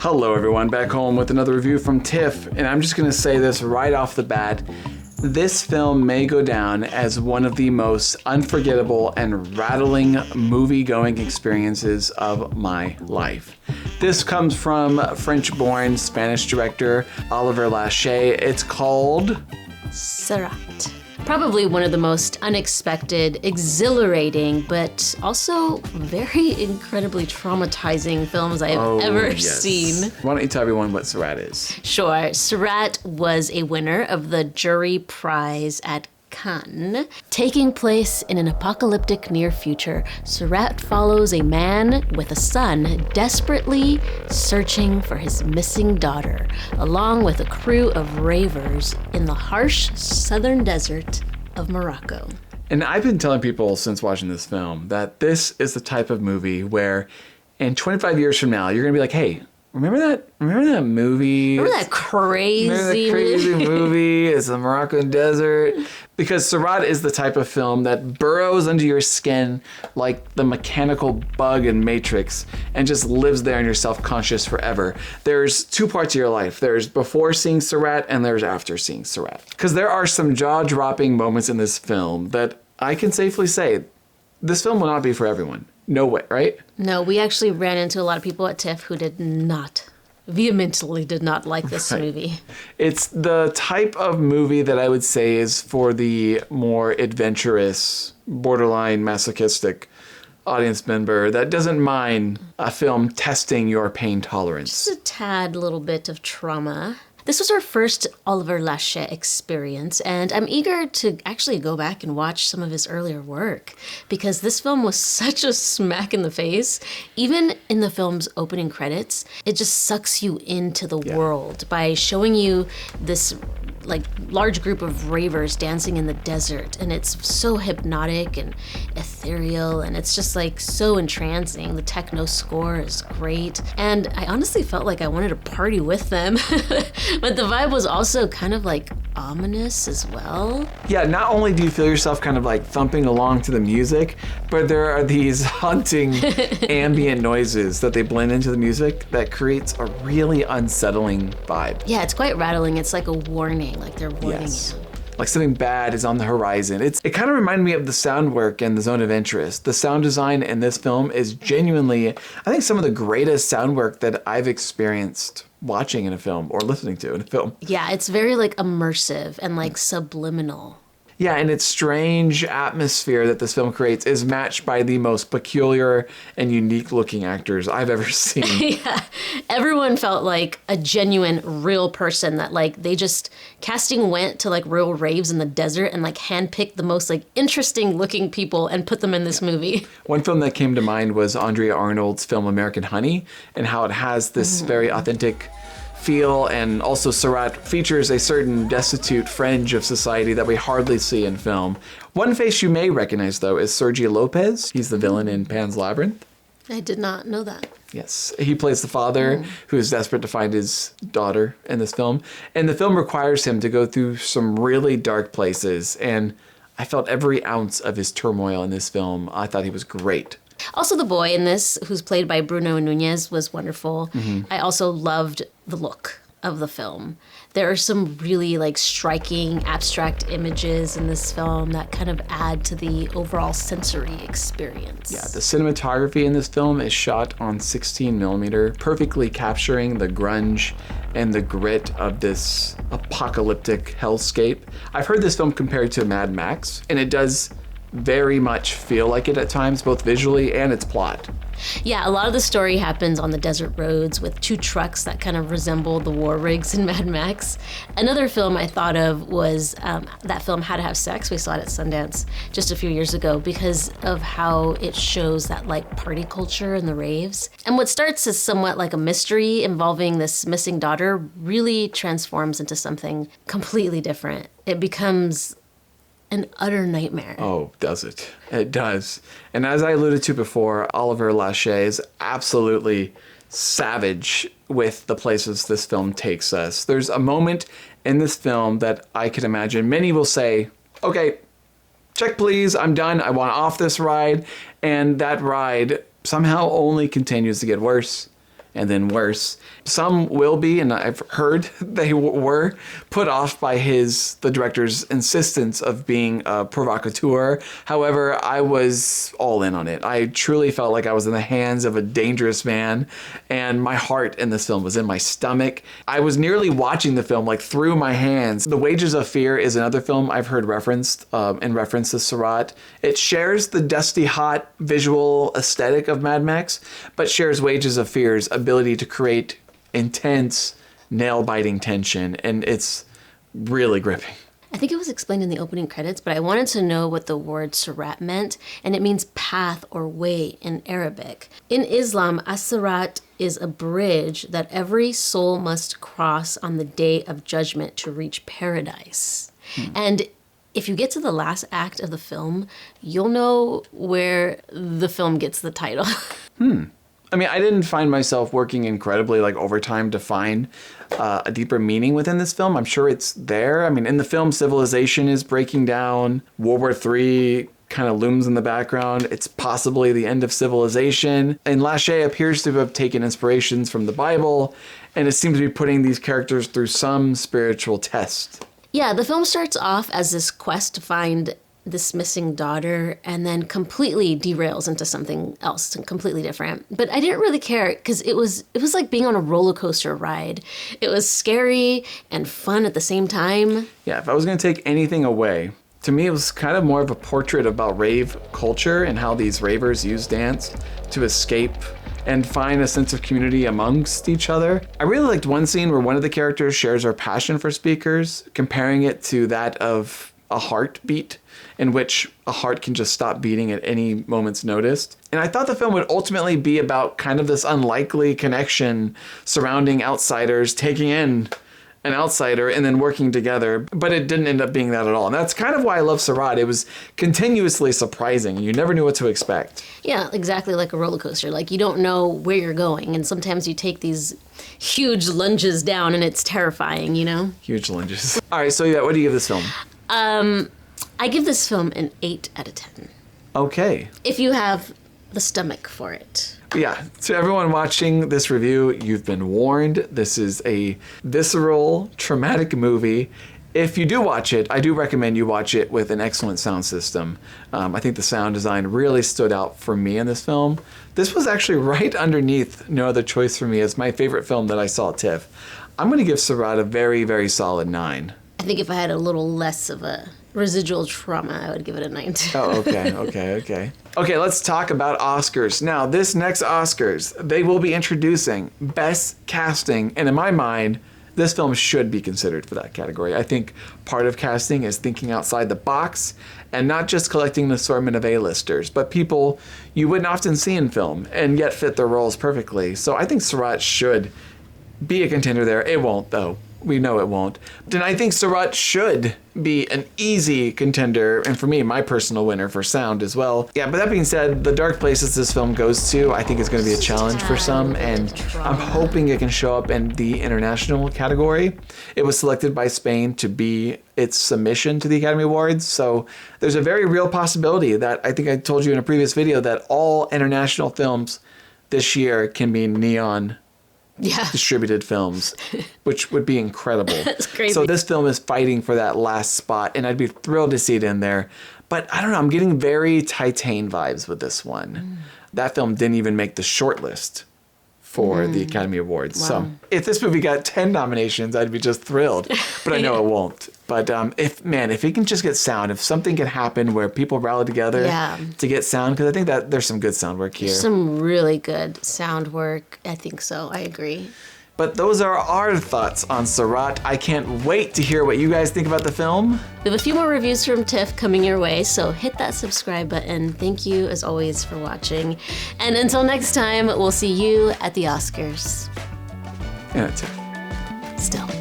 Hello everyone, back home with another review from Tiff, and I'm just gonna say this right off the bat. This film may go down as one of the most unforgettable and rattling movie-going experiences of my life. This comes from French-born Spanish director Oliver Lachet. It's called Sirāt. Probably one of the most unexpected, exhilarating, but also very incredibly traumatizing films I have ever seen. Why don't you tell everyone what Sirāt is? Sure. Sirāt was a winner of the jury prize at Cannes. Taking place in an apocalyptic near future, Sirāt follows a man with a son desperately searching for his missing daughter, along with a crew of ravers in the harsh southern desert of Morocco. And I've been telling people since watching this film that this is the type of movie where in 25 years from now, you're going to be like, hey, remember that movie? Remember that crazy movie? It's the Moroccan desert. Because Sirāt is the type of film that burrows under your skin like the mechanical bug in Matrix and just lives there and you're self-conscious forever. There's two parts of your life. There's before seeing Sirāt and there's after seeing Sirāt. Because there are some jaw-dropping moments in this film that I can safely say this film will not be for everyone. No way, right? No, we actually ran into a lot of people at TIFF who vehemently did not like this movie. It's the type of movie that I would say is for the more adventurous, borderline masochistic audience member that doesn't mind a film testing your pain tolerance. Just a tad little bit of trauma. This was our first Oliver Lachet experience, and I'm eager to actually go back and watch some of his earlier work, because this film was such a smack in the face. Even in the film's opening credits, it just sucks you into the world by showing you this large group of ravers dancing in the desert, and it's so hypnotic and ethereal, and it's just so entrancing. The techno score is great, and I honestly felt like I wanted to party with them. But the vibe was also kind of ominous as well. Yeah, not only do you feel yourself kind of thumping along to the music, but there are these haunting ambient noises that they blend into the music that creates a really unsettling vibe. Yeah, it's quite rattling. It's like a warning, like they're warning you. Like something bad is on the horizon. It kind of reminded me of the sound work and the Zone of Interest. The sound design in this film is genuinely, I think, some of the greatest sound work that I've experienced watching in a film or listening to in a film. Yeah, it's very immersive and subliminal. Yeah, and its strange atmosphere that this film creates is matched by the most peculiar and unique looking actors I've ever seen. Yeah, everyone felt like a genuine, real person that they just, casting went to real raves in the desert and handpicked the most interesting looking people and put them in this movie. One film that came to mind was Andrea Arnold's film American Honey, and how it has this very authentic feel, and also Sirāt features a certain destitute fringe of society that we hardly see in film. One face you may recognize, though, is Sergio Lopez. He's the villain in Pan's Labyrinth. I did not know that. Yes, he plays the father who is desperate to find his daughter in this film. And the film requires him to go through some really dark places, and I felt every ounce of his turmoil in this film. I thought he was great. Also, the boy in this, who's played by Bruno Nunez, was wonderful. I also loved the look of the film. There are some really striking abstract images in this film that kind of add to the overall sensory experience. Yeah, the cinematography in this film is shot on 16mm, perfectly capturing the grunge and the grit of this apocalyptic hellscape. I've heard this film compared to Mad Max, and it does very much feel like it at times, both visually and its plot. Yeah, a lot of the story happens on the desert roads with two trucks that kind of resemble the war rigs in Mad Max. Another film I thought of was that film How to Have Sex. We saw it at Sundance just a few years ago because of how it shows that party culture and the raves. And what starts as somewhat like a mystery involving this missing daughter really transforms into something completely different. It becomes an utter nightmare. Oh, does it? It does. And as I alluded to before, Oliver Lachet is absolutely savage with the places this film takes us. There's a moment in this film that I can imagine many will say, okay, check please, I'm done, I want off this ride. And that ride somehow only continues to get worse and then worse. Some will be, and I've heard they were put off by the director's insistence of being a provocateur. However, I was all in on it. I truly felt like I was in the hands of a dangerous man, and my heart in this film was in my stomach. I was nearly watching the film like through my hands. The Wages of Fear is another film I've heard referenced in reference to Sirāt. It shares the dusty, hot visual aesthetic of Mad Max, but shares Wages of Fear's ability to create intense, nail-biting tension, and it's really gripping. I think it was explained in the opening credits, but I wanted to know what the word Sirāt meant, and it means path or way in Arabic. In Islam, as-Sirāt is a bridge that every soul must cross on the day of judgment to reach paradise. And if you get to the last act of the film, you'll know where the film gets the title. I mean, I didn't find myself working incredibly like overtime to find a deeper meaning within this film. I'm sure it's there. I mean, in the film, civilization is breaking down. World War III kind of looms in the background. It's possibly the end of civilization. And Lachey appears to have taken inspirations from the Bible, and it seems to be putting these characters through some spiritual test. Yeah, the film starts off as this quest to find this missing daughter, and then completely derails into something else and completely different. But I didn't really care because it was like being on a roller coaster ride. It was scary and fun at the same time. Yeah, if I was going to take anything away, to me it was kind of more of a portrait about rave culture and how these ravers use dance to escape and find a sense of community amongst each other. I really liked one scene where one of the characters shares her passion for speakers, comparing it to that of a heartbeat, in which a heart can just stop beating at any moment's notice. And I thought the film would ultimately be about kind of this unlikely connection surrounding outsiders taking in an outsider and then working together, but it didn't end up being that at all. And that's kind of why I love Sirāt. It was continuously surprising. You never knew what to expect. Yeah, exactly like a roller coaster. Like you don't know where you're going, and sometimes you take these huge lunges down and it's terrifying, you know? Huge lunges. All right, so yeah, what do you give this film? I give this film an 8 out of 10. Okay. If you have the stomach for it. Yeah, to everyone watching this review, you've been warned. This is a visceral, traumatic movie. If you do watch it, I do recommend you watch it with an excellent sound system. I think the sound design really stood out for me in this film. This was actually right underneath No Other Choice for me as my favorite film that I saw at TIFF. I'm going to give Sirāt a very, very solid 9. I think if I had a little less of a residual trauma, I would give it a 9 too. Oh, okay. Okay, let's talk about Oscars. Now, this next Oscars, they will be introducing Best Casting, and in my mind, this film should be considered for that category. I think part of casting is thinking outside the box and not just collecting an assortment of A-listers, but people you wouldn't often see in film and yet fit their roles perfectly. So I think Sirāt should be a contender there. It won't, though. We know it won't. And I think Sirāt should be an easy contender, and for me, my personal winner for sound as well. Yeah, but that being said, the dark places this film goes to, I think is going to be a challenge for some, and I'm hoping it can show up in the international category. It was selected by Spain to be its submission to the Academy Awards, so there's a very real possibility that, I think I told you in a previous video, that all international films this year can be neon distributed films, which would be incredible. That's crazy. So this film is fighting for that last spot, and I'd be thrilled to see it in there. But I don't know, I'm getting very Titane vibes with this one. That film didn't even make the shortlist for the Academy Awards. Wow. So if this movie got 10 nominations, I'd be just thrilled. But I know it won't. But if it can just get sound, if something can happen where people rally together to get sound, because I think that there's some good sound work here. There's some really good sound work. I think so. I agree. But those are our thoughts on Sirāt. I can't wait to hear what you guys think about the film. We have a few more reviews from TIFF coming your way, so hit that subscribe button. Thank you, as always, for watching. And until next time, we'll see you at the Oscars. Yeah, that's it. Still.